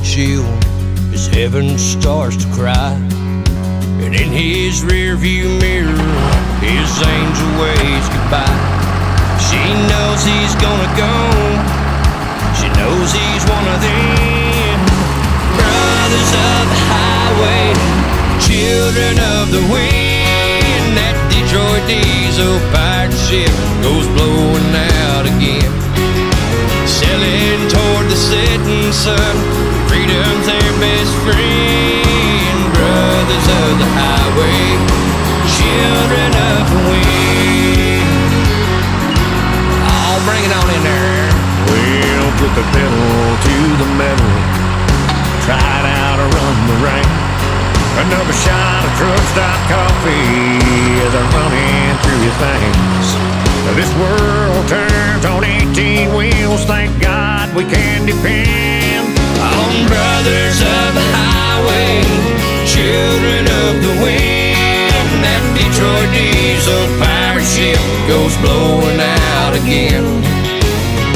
windshield as heaven starts to cry. And in his rearview mirror, his angel waves goodbye. She knows he's gonna go, she knows he's one of them. Brothers of the highway, children of the wind. That Detroit diesel pirate ship goes blowing out again. Sailing toward the setting sun, freedom's their best friend. Brothers of the highway, children of the wind. Oh, bring it on in there. We'll put the pedal to the metal, try it out or run the rain. Another shot of truck stop coffee as I'm running through his veins. This world turns on 18 wheels, thank God we can depend on brothers of the highway, children of the wind. That Detroit diesel pirate ship goes blowing out again.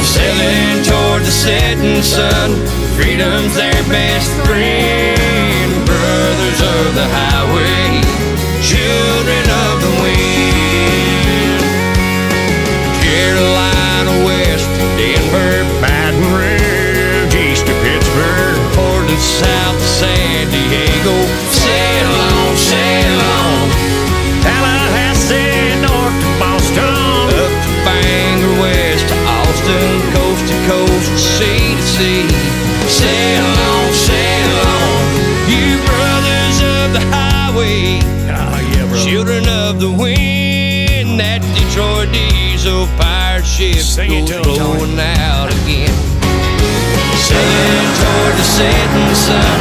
Sailing toward the setting sun, freedom's their best friend. Brothers of the highway, children of the wind. Carolina west, Denver, Baton Rouge, east of Pittsburgh, Portland south of San Diego. Sail on, sail on. Tallahassee north to Boston, Up to Bangor, west to Austin, coast to coast, sea to sea. Sail on, sail on, you brothers of the highway, children of the wind. That Detroit diesel pirate ship goes blowing out again. Sailing toward the setting sun,